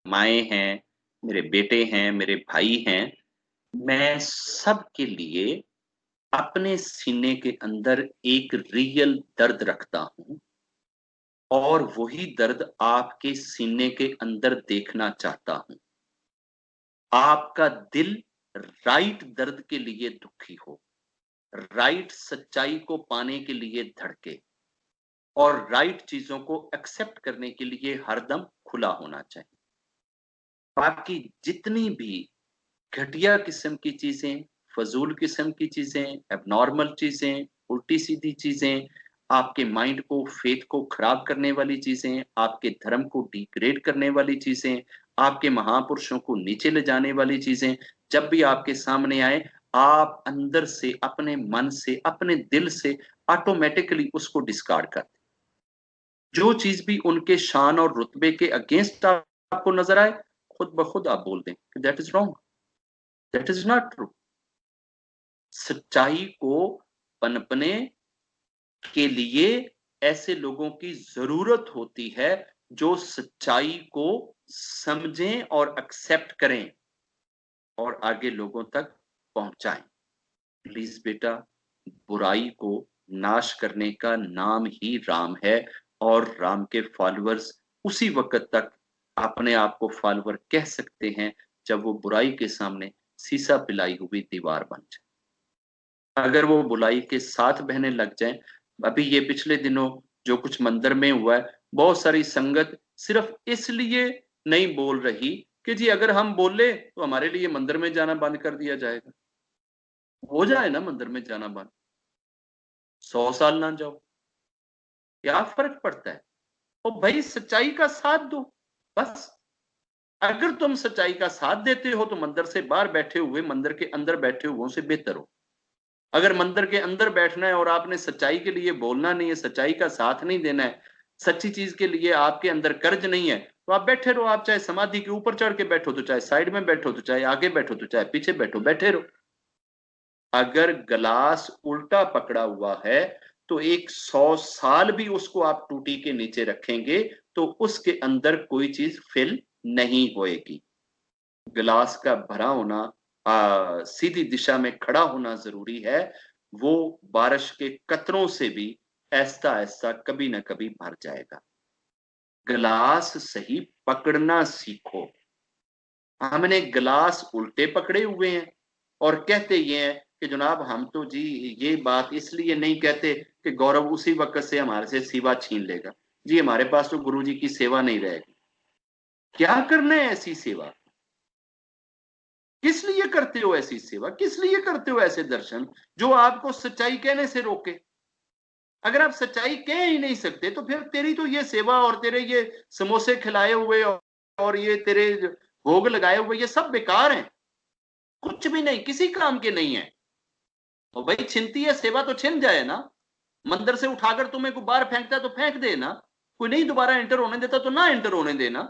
माएँ हैं, मेरे बेटे हैं, मेरे भाई हैं, मैं सबके लिए अपने सीने के अंदर एक रियल दर्द रखता हूँ और वही दर्द आपके सीने के अंदर देखना चाहता हूँ। आपका दिल राइट दर्द के लिए दुखी हो, राइट सच्चाई को पाने के लिए धड़के और राइट चीज़ों को एक्सेप्ट करने के लिए हरदम खुला होना चाहिए। बाकी जितनी भी घटिया किस्म की चीज़ें, फ़ज़ूल किस्म की चीज़ें, एबनॉर्मल चीज़ें, उल्टी-सीधी चीज़ें, आपके माइंड को, फ़ेथ को ख़राब करने वाली चीज़ें, आपके धर्म को डिग्रेड करने वाली चीज़ें, आपके महापुरुषों को नीचे ले जाने वाली चीज़ें, जब भी आपके सामने आए, आप अंदर से, अपने मन से, अपने दिल से ऑटोमैटिकली उसको डिस्कार्ड कर दें। जो चीज़ भी उनके शान और रुतबे के अगेंस्ट आपको नज़र आए, खुद ब खुद आप बोल दें कि that is wrong, that is not true. सच्चाई को पनपने के लिए ऐसे लोगों की ज़रूरत होती है जो सच्चाई को समझें और एक्सेप्ट करें और आगे लोगों तक पहुँचाएँ। प्लीज़ बेटा, बुराई को नाश करने का नाम ही राम है और राम के फॉलोअर्स उसी वक़्त तक अपने आप को फॉलोअर कह सकते हैं जब वो बुराई के सामने सीसा पिलाई हुई दीवार बन जाए। अगर वो बुराई के साथ बहने लग जाएँ, अभी ये पिछले दिनों जो कुछ मंदिर में हुआ है, बहुत सारी संगत सिर्फ़ इसलिए नहीं बोल रही कि जी अगर हम बोले तो हमारे लिए मंदिर में जाना बंद कर दिया जाएगा। हो जाए ना मंदिर में जाना बंद, 100 साल ना जाओ, क्या फ़र्क पड़ता है? ओ भई सच्चाई का साथ दो, बस। अगर तुम सच्चाई का साथ देते हो तो मंदिर से बाहर बैठे हुए, मंदिर के अंदर बैठे हुओं से बेहतर हो। अगर मंदिर के अंदर बैठना है और आपने सच्चाई के लिए बोलना नहीं है, सच्चाई का साथ नहीं देना है, सच्ची चीज़ के लिए आपके अंदर कर्ज नहीं है, तो आप बैठे रहो, आप चाहे समाधि के ऊपर चढ़ के बैठो, तो चाहे साइड में बैठो, तो चाहे आगे बैठो, तो चाहे पीछे बैठो, बैठे रहो। अगर ग्लास उल्टा पकड़ा हुआ है, तो एक 100 साल भी उसको आप टूटी के नीचे रखेंगे, तो उसके अंदर कोई चीज़ फिल नहीं होएगी। गिलास का भरा होना सीधी दिशा में खड़ा होना ज़रूरी है, वो बारिश के कतरों से भी ऐसा-ऐसा कभी न कभी भर जाएगा। गिलास सही पकड़ना सीखो। हमने गिलास उल्टे पकड़े हुए हैं और कहते ये हैं कि जनाब हम तो जी ये बात इसलिए नहीं कहते कि गौरव उसी वक़्त से हमारे से सेवा छीन लेगा। जी हमारे पास तो गुरुजी की सेवा नहीं रहेगी। क्या करना है ऐसी सेवा? किस लिए करते हो ऐसी सेवा? किस लिए करते हो ऐसे दर्शन जो आपको सच्चाई कहने से रोके? अगर आप सच्चाई कह ही नहीं सकते तो फिर तेरी तो ये सेवा और तेरे ये समोसे खिलाए हुए और ये तेरे भोग लगाए हुए ये सब बेकार हैं। कुछ भी नहीं, किसी काम के नहीं है। और भाई छिनती है सेवा तो छिन जाए ना। मंदिर से उठाकर तुम्हें कोई बाहर फेंकता है तो फेंक देना। कोई नहीं दोबारा एंटर होने देता तो ना एंटर होने देना।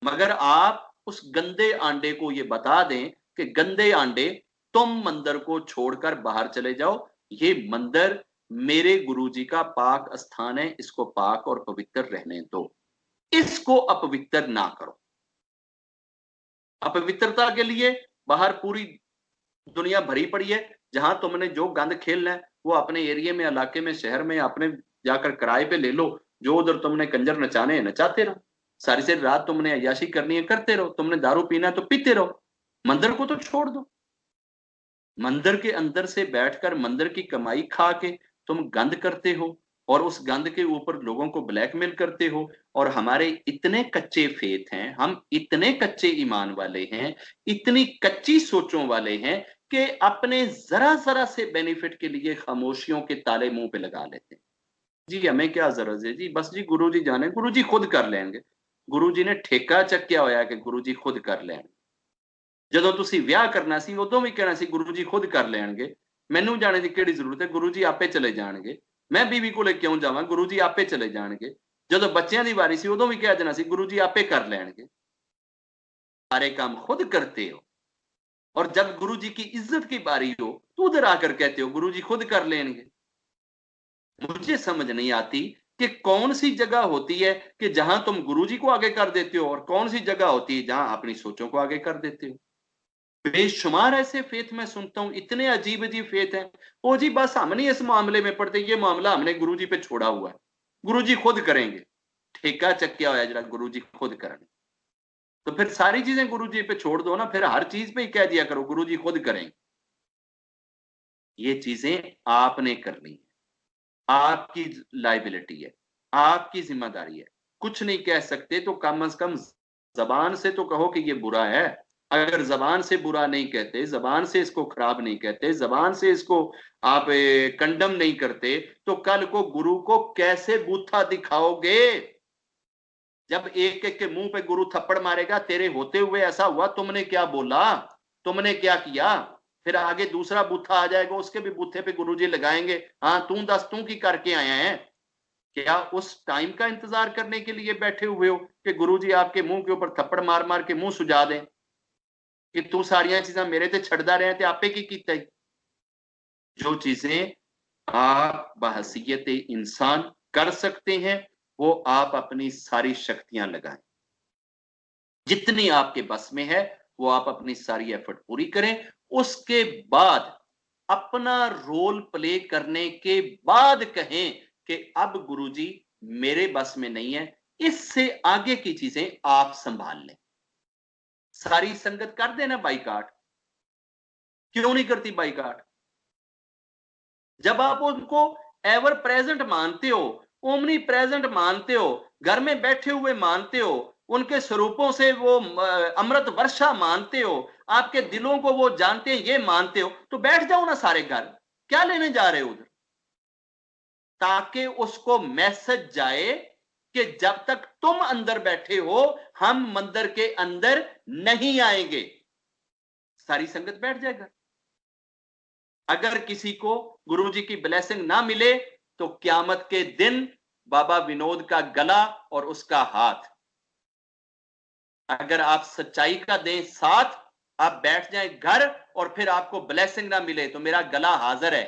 मगर आप उस गंदे आंडे को ये बता दें कि गंदे आंडे तुम मंदिर को छोड़कर बाहर चले जाओ। ये मंदिर मेरे गुरुजी का पाक स्थान है, इसको पाक और पवित्र रहने दो। इसको अपवित्र ना करो। अपवित्रता के लिए बाहर पूरी दुनिया भरी पड़ी है। जहां तुमने जो गंद खेलना है वो अपने एरिया में, इलाके में, शहर में अपने जाकर किराए पे ले लो। जो उधर तुमने कंजर नचाने हैं नचाते रहो। सारी सारी रात तुमने अय्याशी करनी है करते रहो। तुमने दारू पीना है तो पीते रहो। मंदिर को तो छोड़ दो। मंदिर के अंदर से बैठकर मंदिर की कमाई खा के तुम गंद करते हो और उस गंद के ऊपर लोगों को ब्लैकमेल करते हो। और हमारे इतने कच्चे फेथ हैं, हम इतने कच्चे ईमान वाले हैं, इतनी कच्ची सोचों वाले हैं कि अपने जरा जरा से बेनिफिट के लिए खामोशियों के ताले मुंह पे लगा लेते हैं। जी हमें क्या जरूरत है जी, बस जी गुरु जी जाने, गुरु जी खुद कर लेंगे। गुरु जी ने ठेका चक्या होया कि गुरु जी खुद कर लेंगे। ਜਦੋਂ ਤੁਸੀਂ ਵਿਆਹ ਕਰਨਾ ਸੀ ਉਦੋਂ ਵੀ ਕਹਿਣਾ ਸੀ ਗੁਰੂ ਜੀ ਖੁਦ ਕਰ ਲੈਣਗੇ। ਮੈਨੂੰ ਜਾਣੇ ਦੀ ਕਿਹੜੀ ਜ਼ਰੂਰਤ ਹੈ, ਗੁਰੂ ਜੀ ਆਪੇ ਚਲੇ ਜਾਣਗੇ। ਮੈਂ ਬੀਵੀ ਕੋਲੇ ਕਿਉਂ ਜਾਵਾਂ, ਗੁਰੂ ਜੀ ਆਪੇ ਚਲੇ ਜਾਣਗੇ। ਜਦੋਂ ਬੱਚਿਆਂ ਦੀ ਵਾਰੀ ਸੀ ਉਦੋਂ ਵੀ ਕਹਿ ਦੇਣਾ ਸੀ गुरु जी आपे कर लेंगे। सारे काम खुद करते हो और जब गुरु जी की इज्जत की बारी हो तो उधर आकर कहते हो गुरु जी खुद कर लेंगे। मुझे समझ नहीं आती कि कौन सी जगह होती है कि जहां तुम गुरुजी को आगे कर देते हो और कौन सी जगह होती है जहां अपनी सोचों को आगे कर देते हो। बेशुमार ऐसे फेथ मैं सुनता हूं, इतने अजीब अजीब फेथ हैं। ओ जी बस हम नहीं इस मामले में पड़ते, ये मामला हमने गुरुजी पे छोड़ा हुआ है, गुरुजी खुद करेंगे। ठेका चक्या होया जरा गुरुजी खुद करेंगे, तो फिर सारी चीजें गुरुजी पे छोड़ दो ना, फिर हर चीज पे ही कह दिया करो गुरुजी खुद करेंगे। ये चीजें आपने करनी है, आपकी लाइबिलिटी है, आपकी जिम्मेदारी है। कुछ नहीं कह सकते तो कम से कम जबान से तो कहो कि ये बुरा है। अगर जबान से बुरा नहीं कहते, जबान से इसको खराब नहीं कहते, जबान से इसको आप कंडम नहीं करते, तो कल को गुरु को कैसे बूथा दिखाओगे? जब एक एक के मुंह पे गुरु थप्पड़ मारेगा, तेरे होते हुए ऐसा हुआ, तुमने क्या बोला, तुमने क्या किया, फिर आगे दूसरा बूथा आ जाएगा, उसके भी बूथे पे गुरुजी लगाएंगे, हाँ तू दस तू की करके आया है। क्या उस टाइम का इंतजार करने के लिए बैठे हुए हो कि गुरुजी आपके मुंह के ऊपर थप्पड़ मार मार के मुंह सुझा दें कि तू सारिया चीजा मेरे ते छड़दा रहे ते आपे की कीता? जो चीजें आप बहसीयत इंसान कर सकते हैं, वो आप अपनी सारी शक्तियां लगाएं, जितनी आपके बस में है वो आप अपनी सारी एफर्ट पूरी करें। उसके बाद अपना रोल प्ले करने के बाद कहें कि अब गुरुजी मेरे बस में नहीं है, इससे आगे की चीजें आप संभाल लें। सारी संगत कर देना बाइकाट, क्यों नहीं करती बाइकाट? जब आप उनको एवर प्रेजेंट मानते हो, ओमनी प्रेजेंट मानते हो, घर में बैठे हुए मानते हो, उनके स्वरूपों से वो अमृत वर्षा मानते हो, आपके दिलों को वो जानते हैं ये मानते हो, तो बैठ जाओ ना सारे घर, क्या लेने जा रहे हो उधर? ताकि उसको मैसेज जाए कि जब तक तुम अंदर बैठे हो हम मंदिर के अंदर नहीं आएंगे। सारी संगत बैठ जाएगा। अगर किसी को गुरुजी की ब्लेसिंग ना मिले तो क्यामत के दिन बाबा विनोद का गला और उसका हाथ, अगर आप सच्चाई का दें साथ, आप बैठ जाएं घर और फिर आपको ब्लेसिंग ना मिले तो मेरा गला हाजिर है।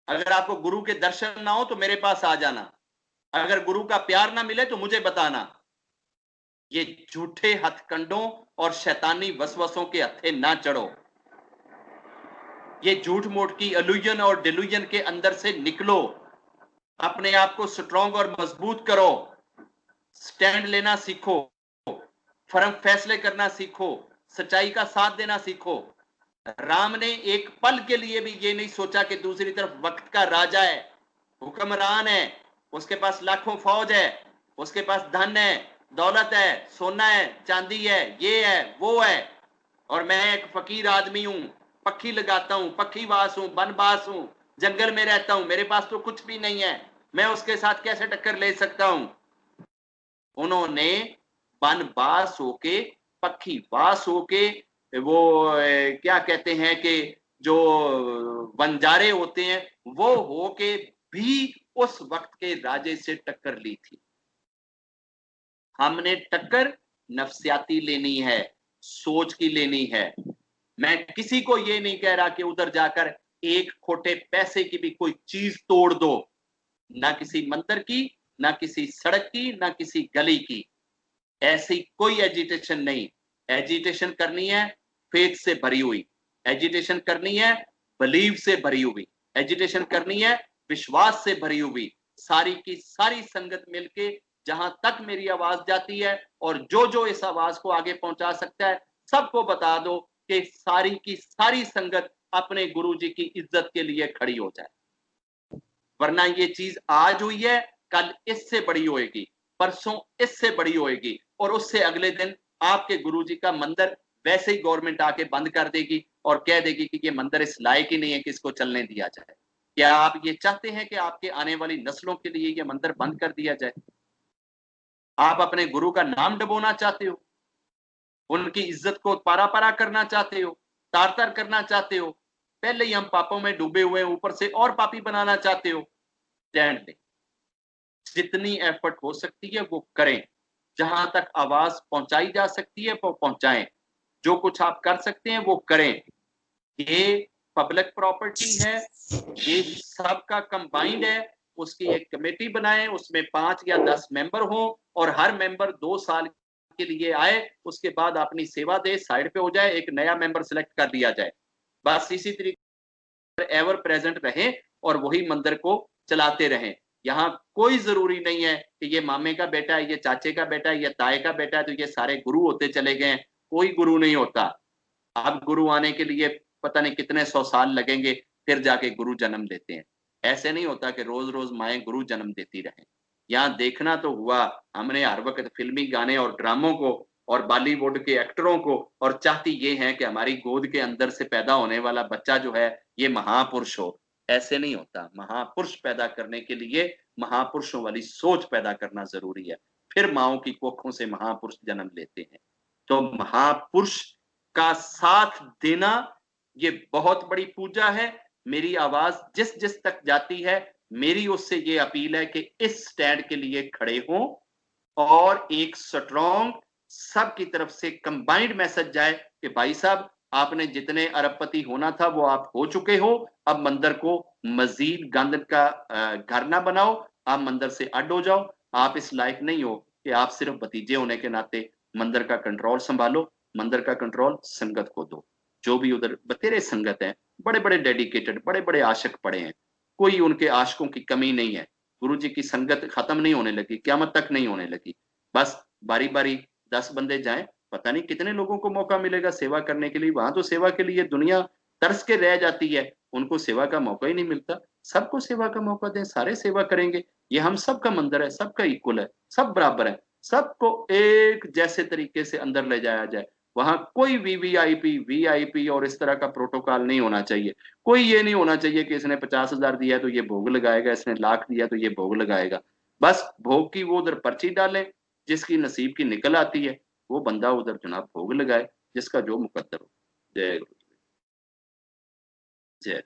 अगर आपको गुरु के दर्शन ना हो तो मेरे पास आ जाना, अगर गुरु का प्यार ना मिले तो मुझे बताना। ये झूठे हथकंडों और शैतानी वसवसों के हत्थे ना चढ़ो। ये झूठ मूठ की इल्यूजन और डिल्यूजन के अंदर से निकलो, अपने आप को स्ट्रॉन्ग और मजबूत करो, स्टैंड लेना सीखो, फर्म फैसले करना सीखो, सच्चाई का साथ देना सीखो। राम ने एक पल के लिए भी ये नहीं सोचा कि दूसरी तरफ वक्त का राजा है, हुक्मरान है, उसके पास लाखों फौज है, उसके पास धन है, दौलत है, सोना है, चांदी है, ये है वो है, और मैं एक फकीर आदमी हूं, पक्खी लगाता हूं, पक्खीवास हूं, बनबास हूं, जंगल में रहता हूं, मेरे पास तो कुछ भी नहीं है, मैं उसके साथ कैसे टक्कर ले सकता हूं? उन्होंने बनबास होके, पक्खीवास होके, वो क्या कहते हैं कि जो बंजारे होते हैं वो होके भी उस वक्त के राजे से टक्कर ली थी। हमने टक्कर नफ्सियाती लेनी है, सोच की लेनी है। मैं किसी को ये नहीं कह रहा कि उधर जाकर एक खोटे पैसे की भी कोई चीज तोड़ दो, ना किसी मंदिर की, ना किसी सड़क की, ना किसी गली की, ऐसी कोई एजिटेशन नहीं। एजिटेशन करनी है फेथ से भरी हुई, एजिटेशन करनी है बिलीव से भरी हुई, एजिटेशन करनी है विश्वास से भरी हुई। सारी की सारी संगत मिलके जहां तक मेरी आवाज जाती है और जो जो इस आवाज को आगे पहुंचा सकता है, सबको बता दो कि सारी की सारी संगत अपने गुरु जी की इज्जत के लिए खड़ी हो जाए। वरना ये चीज आज हुई है, कल इससे बड़ी होएगी, परसों इससे बड़ी होएगी, और उससे अगले दिन आपके गुरुजी का मंदिर वैसे ही गवर्नमेंट आके बंद कर देगी और कह देगी कि ये मंदिर इस लायक ही नहीं है कि इसको चलने दिया जाए। क्या आप ये चाहते हैं कि आपके आने वाली नस्लों के लिए ये मंदिर बंद कर दिया जाए? आप अपने गुरु का नाम डबोना चाहते हो, उनकी इज्जत को पारा पारा करना चाहते हो, तार तार करना चाहते हो, पहले ही हम पापों में डूबे हुए ऊपर से और पापी बनाना चाहते हो? स्टैंड लें, जितनी एफर्ट हो सकती है वो करें, जहां तक आवाज पहुंचाई जा सकती है वो पहुंचाएं, जो कुछ आप कर सकते हैं वो करें। ये पब्लिक प्रॉपर्टी है, ये सबका कंबाइंड है, उसकी एक कमेटी बनाएं, उसमें 5 या 10 मेंबर हों और हर मेंबर 2 साल के लिए आए, उसके बाद अपनी सेवा दे, साइड पे हो जाए, एक नया मेंबर सिलेक्ट कर दिया जाए। बस इसी तरीके एवर प्रेजेंट रहें और वही मंदिर को चलाते रहें। यहाँ कोई जरूरी नहीं है कि ये मामे का बेटा है, ये चाचे का बेटा है, ये ताए का बेटा है, तो ये सारे गुरु होते चले गए। कोई गुरु नहीं होता। अब गुरु आने के लिए पता नहीं कितने 100 साल लगेंगे, फिर जाके गुरु जन्म देते हैं। ऐसे नहीं होता कि रोज रोज माएँ गुरु जन्म देती रहें। यहाँ देखना तो हुआ, हमने हर वक्त फिल्मी गाने और ड्रामों को और बॉलीवुड के एक्टरों को, और चाहती ये है कि हमारी गोद के अंदर से पैदा होने वाला बच्चा जो है ये महापुरुष हो। ऐसे नहीं होता। महापुरुष पैदा करने के लिए महापुरुषों वाली सोच पैदा करना जरूरी है, फिर माओ की कोखों से महापुरुष जन्म लेते हैं। तो महापुरुष का साथ देना ये बहुत बड़ी पूजा है। मेरी आवाज जिस जिस तक जाती है, मेरी उससे ये अपील है कि इस स्टैंड के लिए खड़े हों और एक स्ट्रॉन्ग सबकी तरफ से कंबाइंड मैसेज जाए कि भाई साहब, आपने जितने अरबपति होना था वो आप हो चुके हो। अब मंदिर को मजीद गंद का घर ना बनाओ, आप मंदिर से अड हो जाओ। आप इस लायक नहीं हो कि आप सिर्फ भतीजे होने के नाते मंदिर का कंट्रोल संभालो। मंदिर का कंट्रोल संगत को दो। जो भी उधर बतेरे संगत है, बड़े बड़े डेडिकेटेड, बड़े बड़े आशिक पड़े हैं, कोई उनके आशिकों की कमी नहीं है। गुरु जी की संगत खत्म नहीं होने लगी, क़यामत तक नहीं होने लगी। बस बारी बारी 10 बंदे जाएं, पता नहीं कितने लोगों को मौका मिलेगा सेवा करने के लिए। वहां तो सेवा के लिए दुनिया तरस के रह जाती है, उनको सेवा का मौका ही नहीं मिलता। सबको सेवा का मौका दें, सारे सेवा करेंगे। ये हम सबका मंदिर है, सबका इक्वल है, सब बराबर है। सबको एक जैसे तरीके से अंदर ले जाया जाए। वहां कोई वीवीआईपी और इस तरह का प्रोटोकॉल नहीं होना चाहिए। कोई ये नहीं होना चाहिए कि इसने 50,000 दिया है तो ये भोग लगाएगा, इसने लाख दिया तो ये भोग लगाएगा। बस भोग की वो उधर पर्ची डालें, जिसकी नसीब की निकल आती है वो बंदा उधर जनाब भोग लगाए, जिसका जो मुकद्दर हो। जय गुरु। जय।